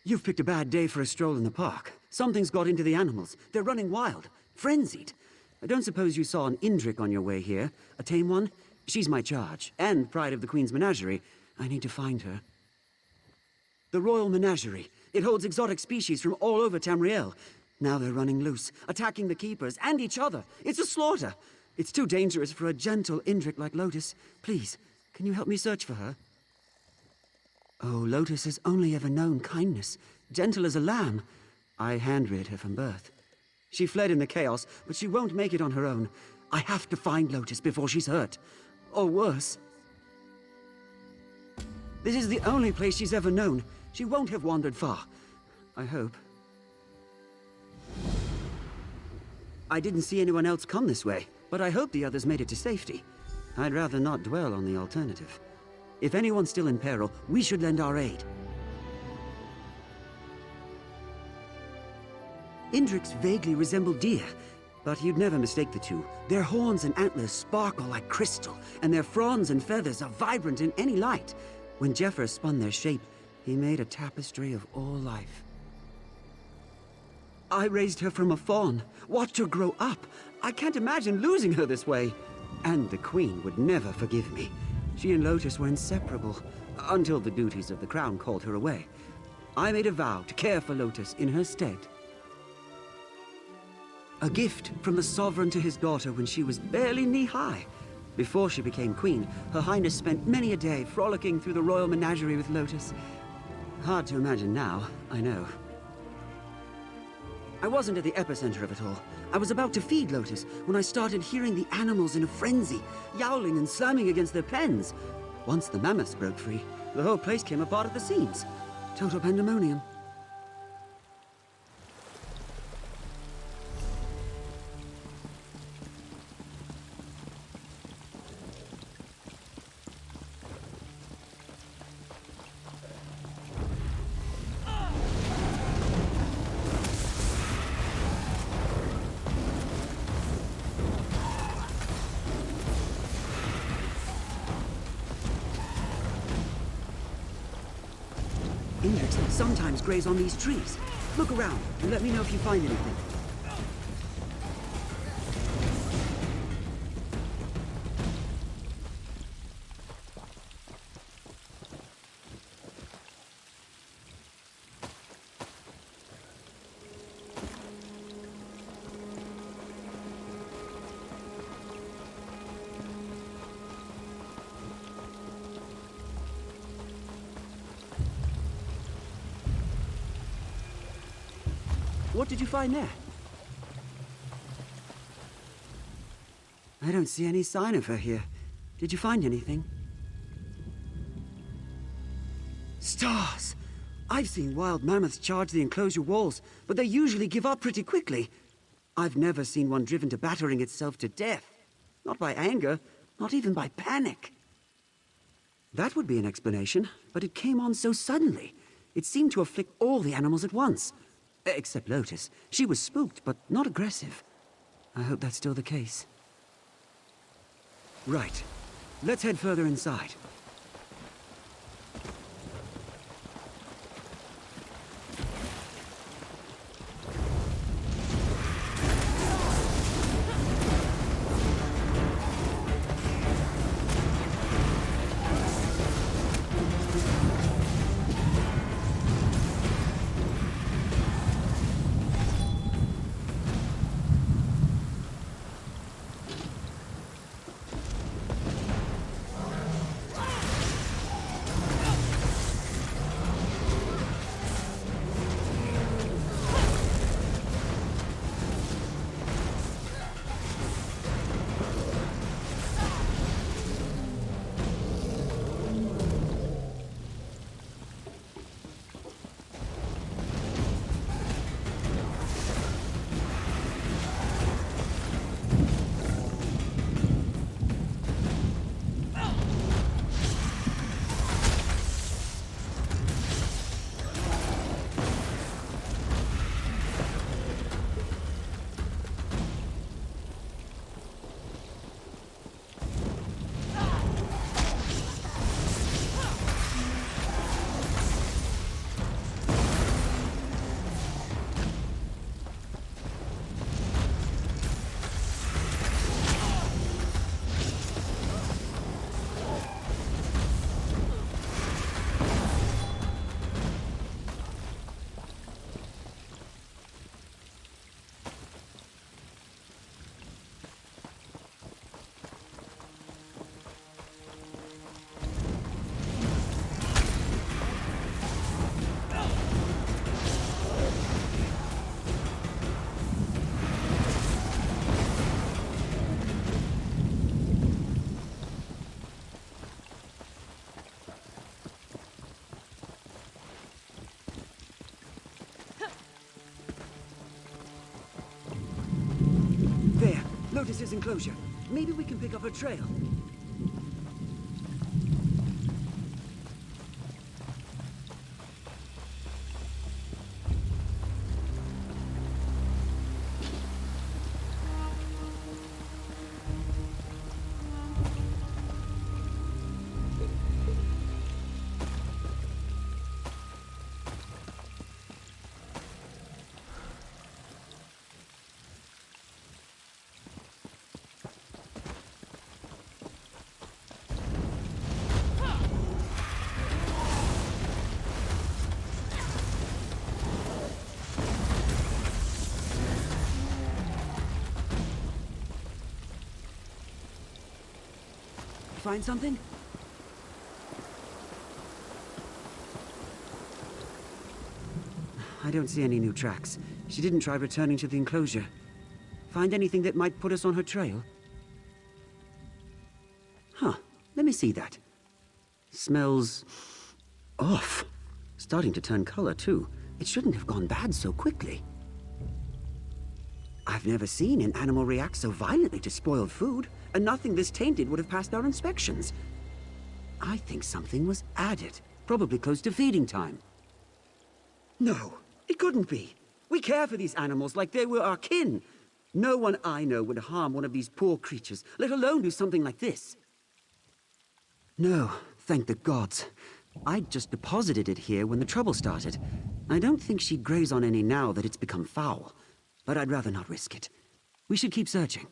You've picked a bad day for a stroll in the park. Something's got into the animals. They're running wild, frenzied. I don't suppose you saw an Indrik on your way here, a tame one? She's my charge, and pride of the Queen's menagerie. I need to find her. The Royal Menagerie. It holds exotic species from all over Tamriel. Now they're running loose, attacking the keepers and each other. It's a slaughter. It's too dangerous for a gentle Indrik like Lotus. Please, can you help me search for her? Oh, Lotus has only ever known kindness, gentle as a lamb. I hand-reared her from birth. She fled in the chaos, but she won't make it on her own. I have to find Lotus before she's hurt. Or worse. This is the only place she's ever known. She won't have wandered far. I hope. I didn't see anyone else come this way, but I hope the others made it to safety. I'd rather not dwell on the alternative. If anyone's still in peril, we should lend our aid. Indriks vaguely resemble deer, but you'd never mistake the two. Their horns and antlers sparkle like crystal, and their fronds and feathers are vibrant in any light. When Jeffers spun their shape, he made a tapestry of all life. I raised her from a fawn, watched her grow up. I can't imagine losing her this way. And the Queen would never forgive me. She and Lotus were inseparable, until the duties of the crown called her away. I made a vow to care for Lotus in her stead. A gift from the sovereign to his daughter when she was barely knee-high. Before she became queen, Her Highness spent many a day frolicking through the royal menagerie with Lotus. Hard to imagine now, I know. I wasn't at the epicenter of it all. I was about to feed Lotus when I started hearing the animals in a frenzy, yowling and slamming against their pens. Once the mammoths broke free, the whole place came apart at the seams. Total pandemonium. Indriks sometimes graze on these trees. Look around and let me know if you find anything. What did you find there? I don't see any sign of her here. Did you find anything? Stars! I've seen wild mammoths charge the enclosure walls, but they usually give up pretty quickly. I've never seen one driven to battering itself to death. Not by anger, not even by panic. That would be an explanation, but it came on so suddenly. It seemed to afflict all the animals at once. Except Lotus. She was spooked, but not aggressive. I hope that's still the case. Right. Let's head further inside. enclosure. Maybe we can pick up her trail. Find something? I don't see any new tracks. She didn't try returning to the enclosure. Find anything that might put us on her trail? Huh. Let me see that. Smells off. Starting to turn color, too. It shouldn't have gone bad so quickly. I've never seen an animal react so violently to spoiled food, and nothing this tainted would have passed our inspections. I think something was added, probably close to feeding time. No, it couldn't be. We care for these animals like they were our kin. No one I know would harm one of these poor creatures, let alone do something like this. No, thank the gods. I just deposited it here when the trouble started. I don't think she'd graze on any now that it's become foul. But I'd rather not risk it. We should keep searching.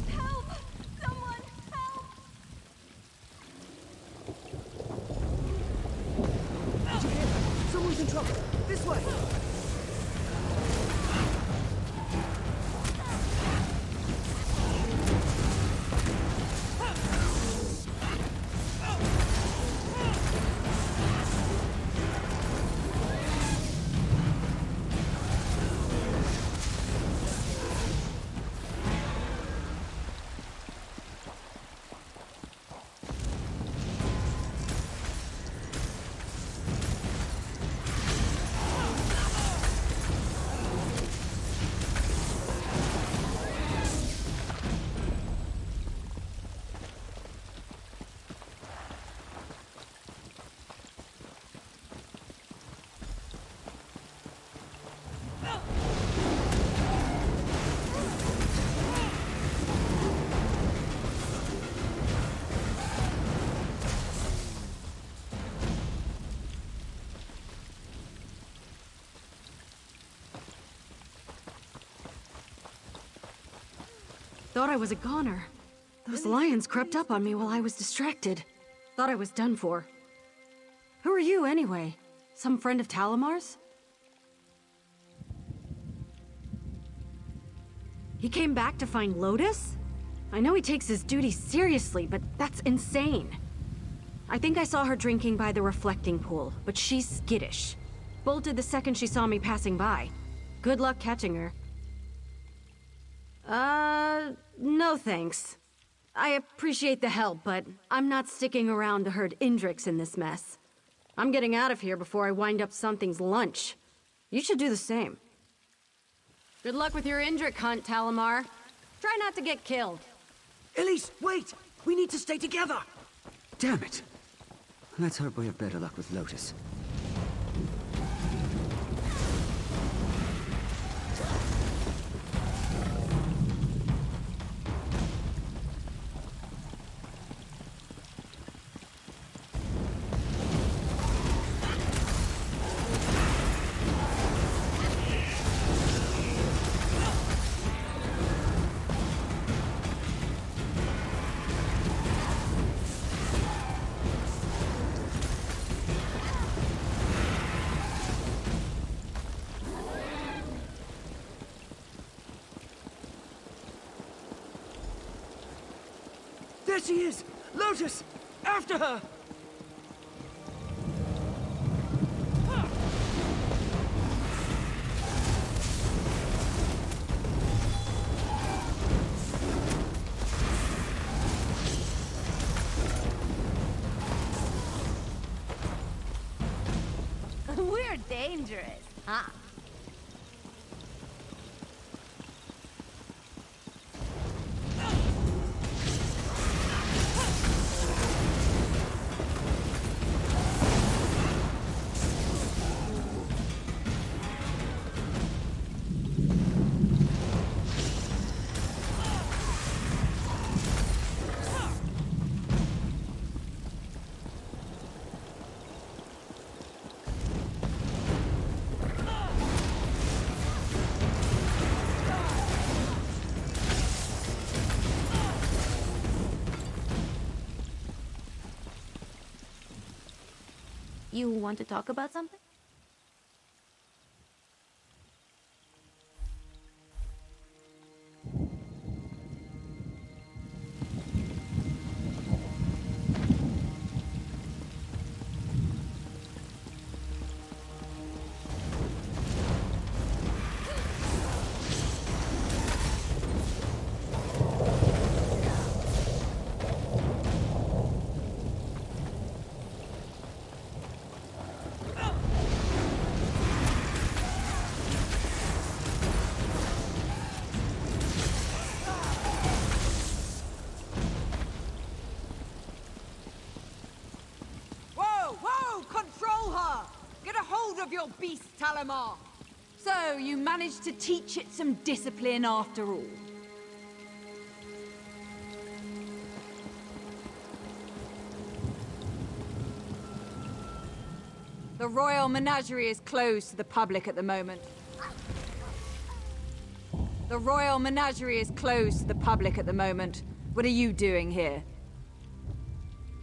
Help! Someone, help! Did you hear that? Someone's in trouble. This way! Thought I was a goner. Those lions crept up on me while I was distracted. Thought I was done for. Who are you, anyway? Some friend of Talamar's? He came back to find Lotus? I know he takes his duties seriously, but that's insane. I think I saw her drinking by the reflecting pool, but she's skittish. Bolted the second she saw me passing by. Good luck catching her. No thanks. I appreciate the help, but I'm not sticking around to herd Indrix in this mess. I'm getting out of here before I wind up something's lunch. You should do the same. Good luck with your Indrik hunt, Talamar. Try not to get killed. Elise, wait! We need to stay together! Damn it. Let's hope we have better luck with Lotus. There she is! Lotus! After her! We're dangerous. You want to talk about something? Your beast, Talamar. So, you managed to teach it some discipline after all. The Royal Menagerie is closed to the public at the moment. The Royal Menagerie is closed to the public at the moment. What are you doing here?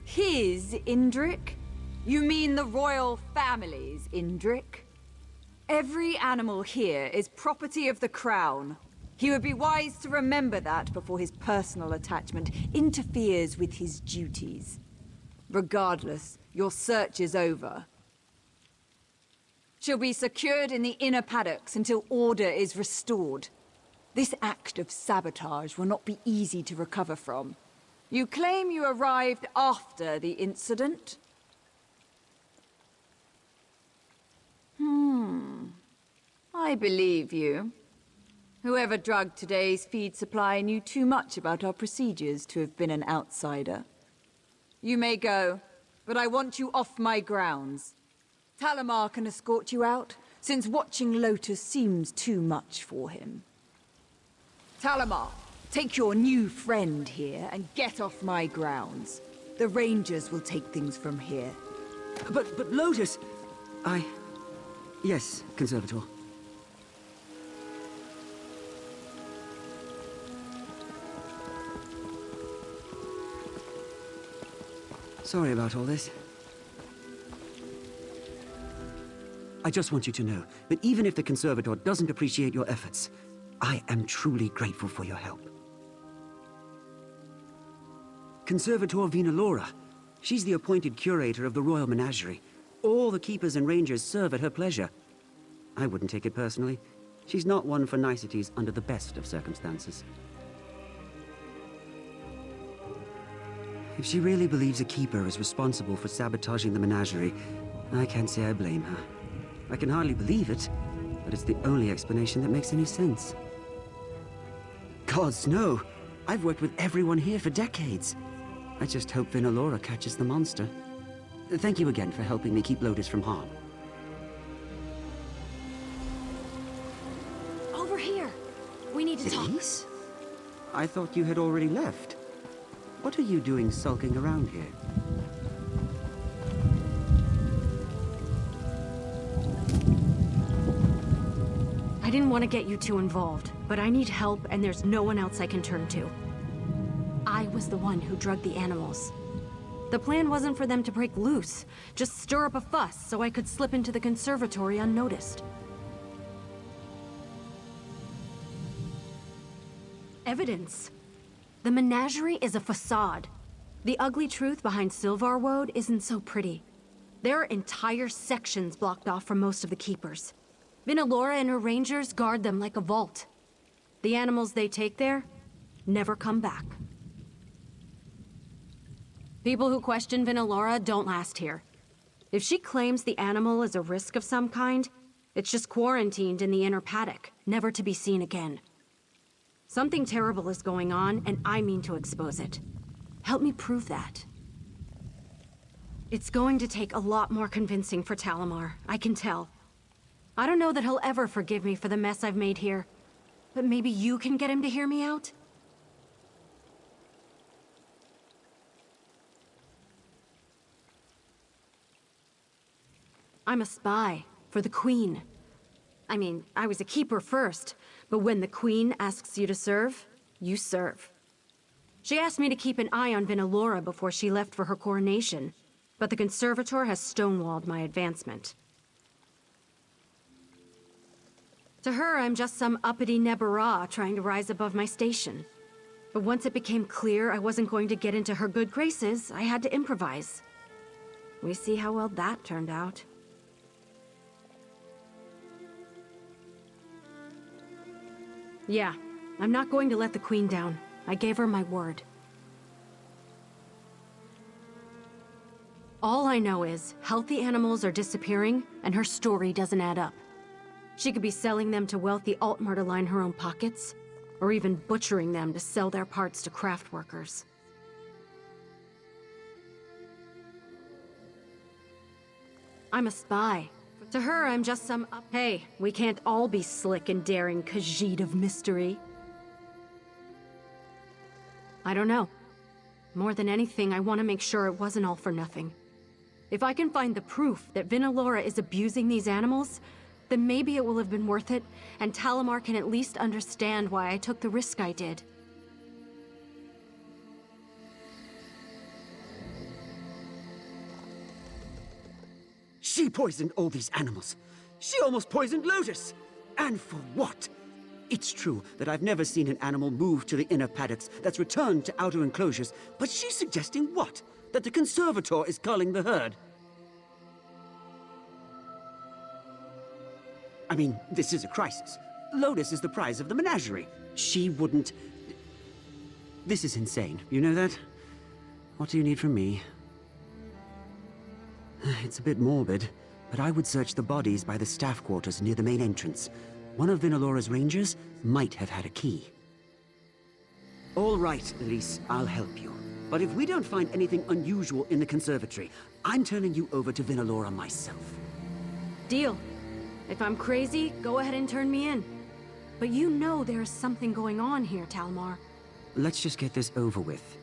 His Indrik? You mean the royal family's Indrik? Every animal here is property of the crown. He would be wise to remember that before his personal attachment interferes with his duties. Regardless, your search is over. She'll be secured in the inner paddocks until order is restored. This act of sabotage will not be easy to recover from. You claim you arrived after the incident? I believe you. Whoever drugged today's feed supply knew too much about our procedures to have been an outsider. You may go, but I want you off my grounds. Talamar can escort you out, since watching Lotus seems too much for him. Talamar, take your new friend here and get off my grounds. The Rangers will take things from here. But Lotus... Yes, Conservator. Sorry about all this. I just want you to know that even if the Conservator doesn't appreciate your efforts, I am truly grateful for your help. Conservator Vinalora. She's the appointed curator of the Royal Menagerie. All the keepers and rangers serve at her pleasure. I wouldn't take it personally. She's not one for niceties under the best of circumstances. If she really believes a keeper is responsible for sabotaging the menagerie, I can't say I blame her. I can hardly believe it, but it's the only explanation that makes any sense. Gods, no! I've worked with everyone here for decades. I just hope Vinalora catches the monster. Thank you again for helping me keep Lotus from harm. Over here! We need to talk. Denise? I thought you had already left. What are you doing sulking around here? I didn't want to get you too involved, but I need help and there's no one else I can turn to. I was the one who drugged the animals. The plan wasn't for them to break loose, just stir up a fuss so I could slip into the conservatory unnoticed. Evidence. The menagerie is a facade. The ugly truth behind Sylvar Woad isn't so pretty. There are entire sections blocked off from most of the keepers. Vinalora and her rangers guard them like a vault. The animals they take there never come back. People who question Vinalora don't last here. If she claims the animal is a risk of some kind, It's just quarantined in the inner paddock, never to be seen again. Something terrible is going on, and I mean to expose it. Help me prove that. It's going to take a lot more convincing for Talamar, I can tell. I don't know that he'll ever forgive me for the mess I've made here, but maybe you can get him to hear me out? I'm a spy for the Queen. I mean, I was a keeper first, but when the Queen asks you to serve, you serve. She asked me to keep an eye on Vinalora before she left for her coronation, but the Conservator has stonewalled my advancement. To her, I'm just some uppity Nebara trying to rise above my station. But once it became clear I wasn't going to get into her good graces, I had to improvise. We see how well that turned out. Yeah, I'm not going to let the Queen down. I gave her my word. All I know is, healthy animals are disappearing, and her story doesn't add up. She could be selling them to wealthy Altmer to line her own pockets, or even butchering them to sell their parts to craft workers. I'm a spy. To her, I'm just some Hey, we can't all be slick and daring Khajiit of mystery. I don't know. More than anything, I want to make sure it wasn't all for nothing. If I can find the proof that Vinalora is abusing these animals, then maybe it will have been worth it, and Talamar can at least understand why I took the risk I did. She poisoned all these animals. She almost poisoned Lotus. And for what? It's true that I've never seen an animal move to the inner paddocks that's returned to outer enclosures, but she's suggesting what? That the Conservator is culling the herd. I mean, this is a crisis. Lotus is the prize of the menagerie. She wouldn't... This is insane. You know that? What do you need from me? It's a bit morbid, but I would search the bodies by the staff quarters near the main entrance. One of Vinalora's rangers might have had a key. All right, Elise, I'll help you. But if we don't find anything unusual in the conservatory, I'm turning you over to Vinalora myself. Deal. If I'm crazy, go ahead and turn me in. But you know there's something going on here, Talamar. Let's just get this over with.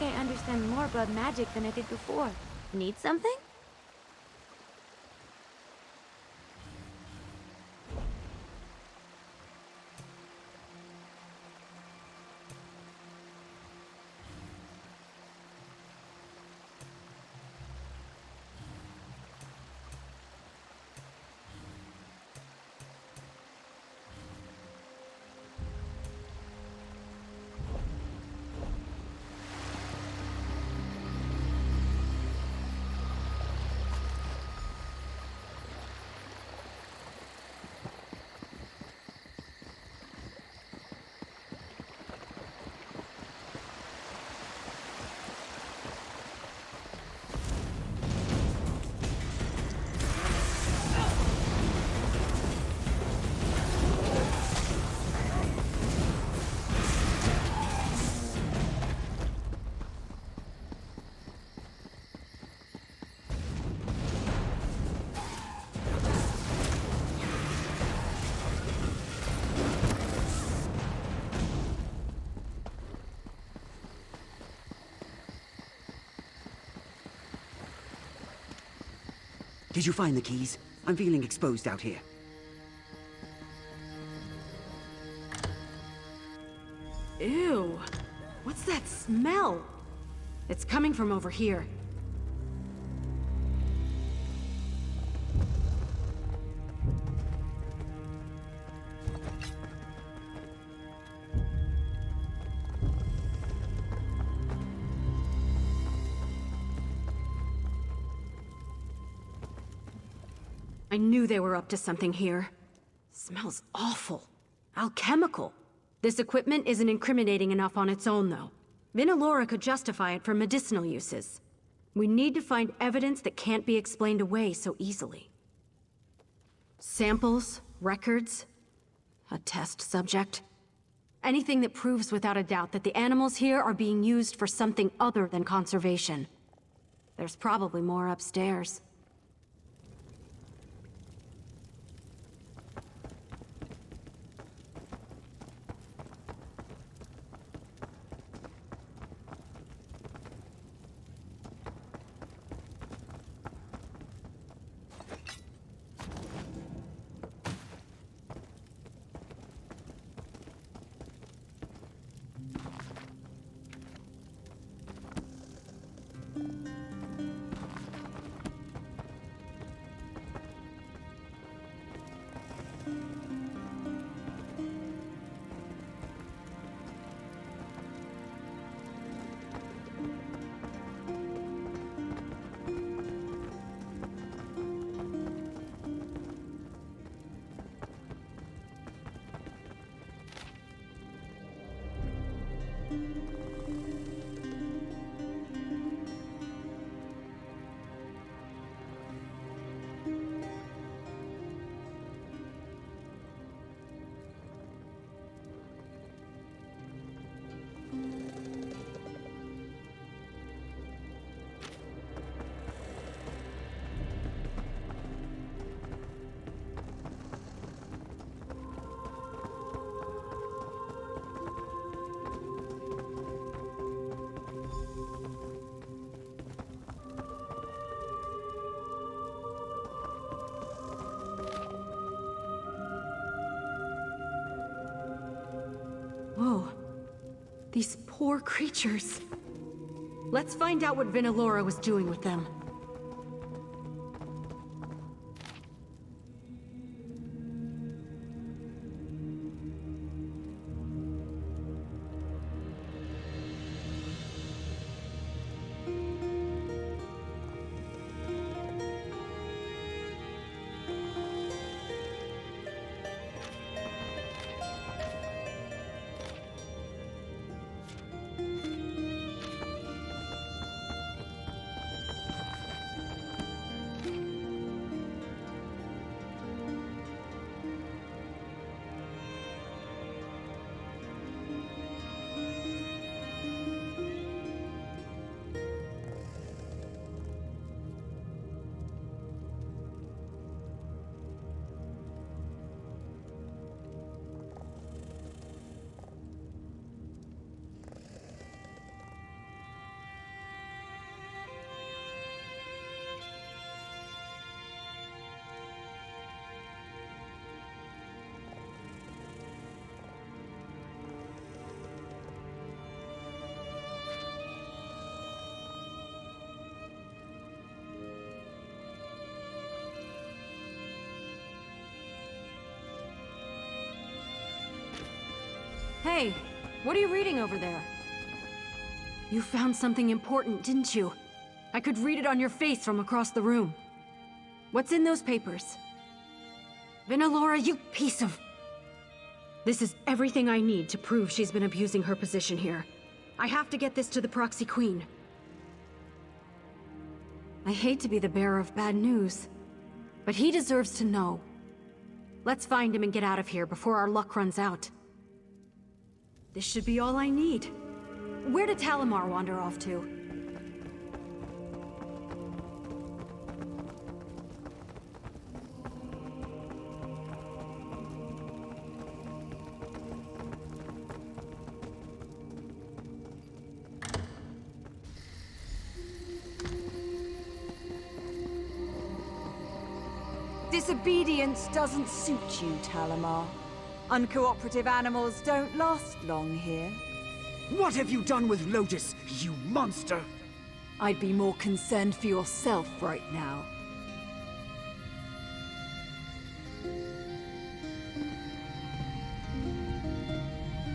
like I understand more about magic than I did before. Need something? Did you find the keys? I'm feeling exposed out here. Ew. What's that smell? It's coming from over here. I knew they were up to something here. Smells awful. Alchemical. This equipment isn't incriminating enough on its own, though. Vinalora could justify it for medicinal uses. We need to find evidence that can't be explained away so easily. Samples, records, a test subject. Anything that proves without a doubt that the animals here are being used for something other than conservation. There's probably more upstairs. Whoa. These poor creatures. Let's find out what Vinalora was doing with them. Hey, what are you reading over there? You found something important, didn't you? I could read it on your face from across the room. What's in those papers? Vinalora, you piece of... This is everything I need to prove she's been abusing her position here. I have to get this to the Proxy Queen. I hate to be the bearer of bad news, but he deserves to know. Let's find him and get out of here before our luck runs out. This should be all I need. Where did Talimar wander off to? Disobedience doesn't suit you, Talimar. Uncooperative animals don't last long here. What have you done with Lotus, you monster? I'd be more concerned for yourself right now.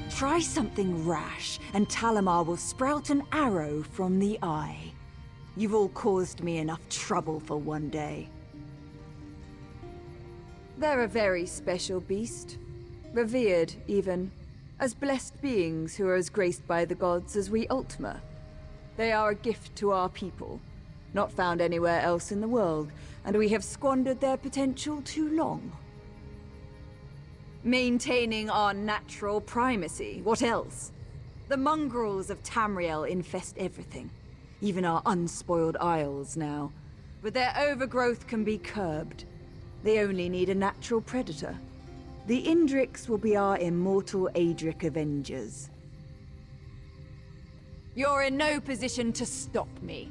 Try something rash, and Talimar will sprout an arrow from the eye. You've all caused me enough trouble for one day. They're a very special beast. Revered, even. As blessed beings who are as graced by the gods as we Ultima. They are a gift to our people. Not found anywhere else in the world, and we have squandered their potential too long. Maintaining our natural primacy, what else? The mongrels of Tamriel infest everything. Even our unspoiled isles now. But their overgrowth can be curbed. They only need a natural predator. The Indrix will be our immortal Adric Avengers. You're in no position to stop me.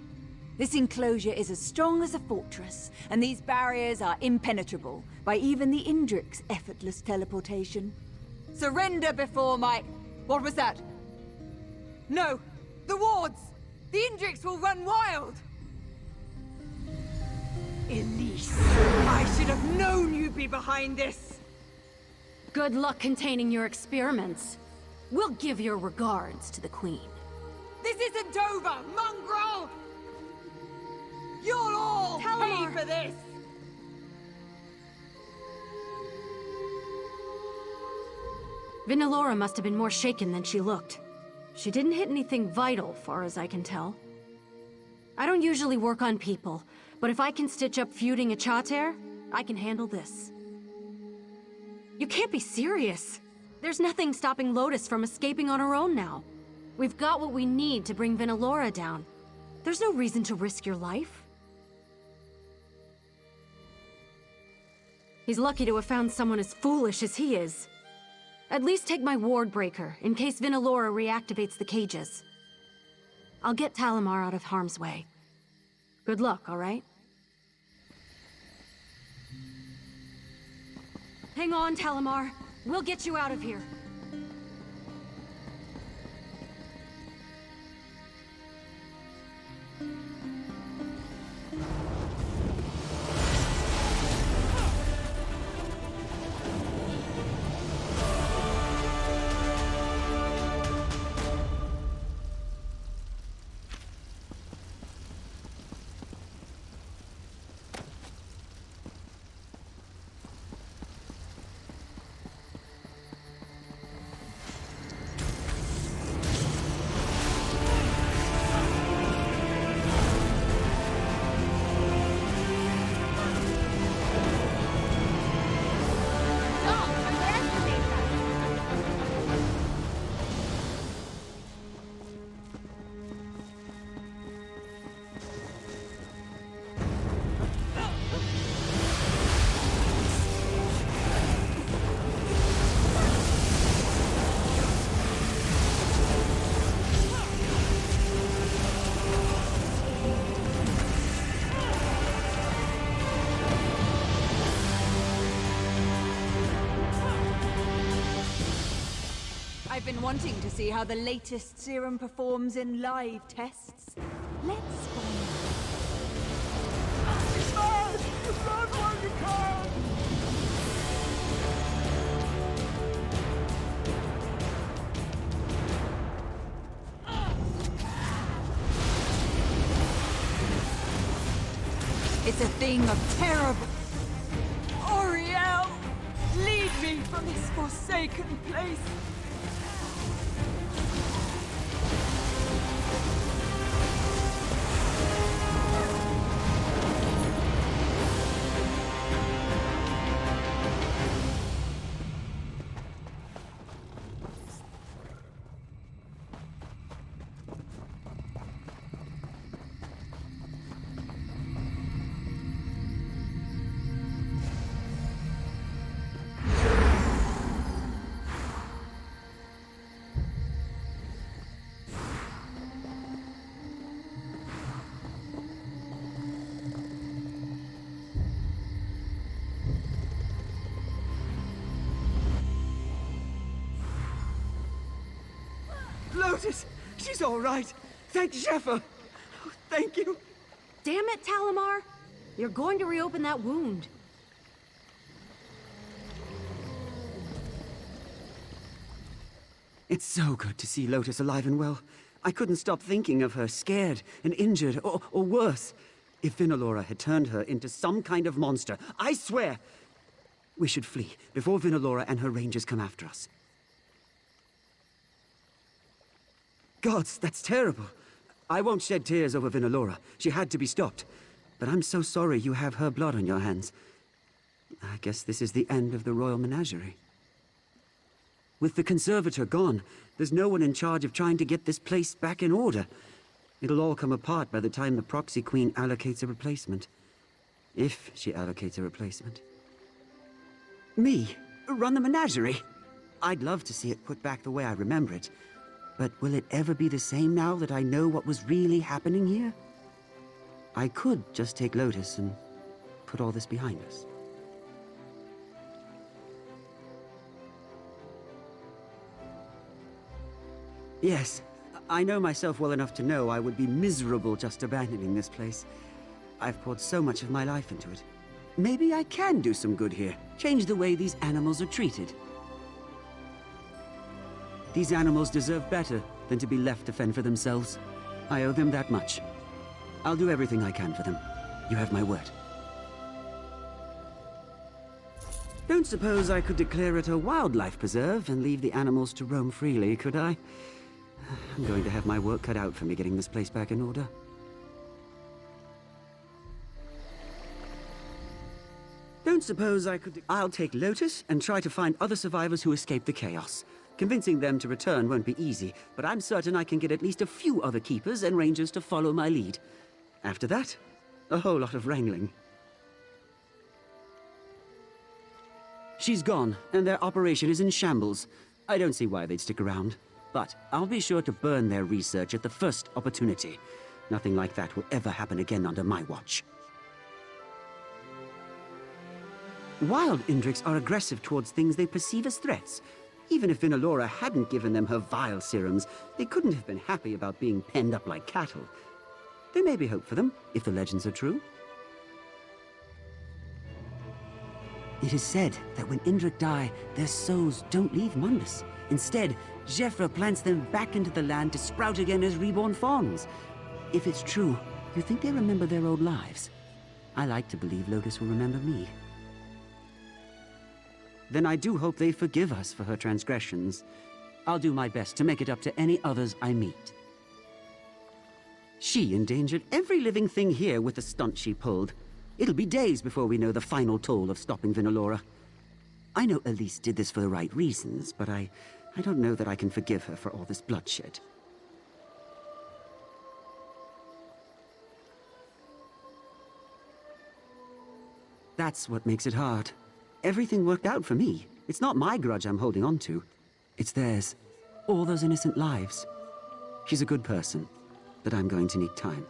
This enclosure is as strong as a fortress, and these barriers are impenetrable by even the Indrix' effortless teleportation. Surrender before my... What was that? No! The wards! The Indrix will run wild! Elise, I should have known you'd be behind this! Good luck containing your experiments. We'll give your regards to the Queen. This isn't over, mongrel! You'll all pay for this! Vinalora must have been more shaken than she looked. She didn't hit anything vital, far as I can tell. I don't usually work on people, but if I can stitch up feuding Achater, I can handle this. You can't be serious. There's nothing stopping Lotus from escaping on her own now. We've got what we need to bring Vinalora down. There's no reason to risk your life. He's lucky to have found someone as foolish as he is. At least take my ward breaker, in case Vinalora reactivates the cages. I'll get Talimar out of harm's way. Good luck, all right? Hang on, Talimar. We'll get you out of here. I've been wanting to see how the latest serum performs in live tests. Let's find out. It's a thing of terrible... Oriel! Lead me from this forsaken place! Lotus! She's all right! Thank Zephyr! Oh, thank you! Damn it, Talamar! You're going to reopen that wound. It's so good to see Lotus alive and well. I couldn't stop thinking of her scared and injured, or worse. If Vinalora had turned her into some kind of monster, I swear! We should flee before Vinalora and her rangers come after us. Gods, that's terrible. I won't shed tears over Vinalora. She had to be stopped. But I'm so sorry you have her blood on your hands. I guess this is the end of the royal menagerie. With the conservator gone, there's no one in charge of trying to get this place back in order. It'll all come apart by the time the proxy queen allocates a replacement. If she allocates a replacement. Me? Run the menagerie? I'd love to see it put back the way I remember it. But will it ever be the same now that I know what was really happening here? I could just take Lotus and put all this behind us. Yes, I know myself well enough to know I would be miserable just abandoning this place. I've poured so much of my life into it. Maybe I can do some good here. Change the way these animals are treated. These animals deserve better than to be left to fend for themselves. I owe them that much. I'll do everything I can for them. You have my word. Don't suppose I could declare it a wildlife preserve and leave the animals to roam freely, could I? I'm going to have my work cut out for me getting this place back in order. Don't suppose I could... I'll take Lotus and try to find other survivors who escaped the chaos. Convincing them to return won't be easy, but I'm certain I can get at least a few other keepers and rangers to follow my lead. After that, a whole lot of wrangling. She's gone, and their operation is in shambles. I don't see why they'd stick around. But I'll be sure to burn their research at the first opportunity. Nothing like that will ever happen again under my watch. Wild Indriks are aggressive towards things they perceive as threats. Even if Vinalora hadn't given them her vile serums, they couldn't have been happy about being penned up like cattle. There may be hope for them, if the legends are true. It is said that when Indrik die, their souls don't leave Mundus. Instead, Zephyr plants them back into the land to sprout again as reborn fawns. If it's true, you think they remember their old lives? I like to believe Lotus will remember me. Then I do hope they forgive us for her transgressions. I'll do my best to make it up to any others I meet. She endangered every living thing here with the stunt she pulled. It'll be days before we know the final toll of stopping Vinalora. I know Elise did this for the right reasons, but I don't know that I can forgive her for all this bloodshed. That's what makes it hard. Everything worked out for me. It's not my grudge I'm holding on to. It's theirs. All those innocent lives. She's a good person, but I'm going to need time.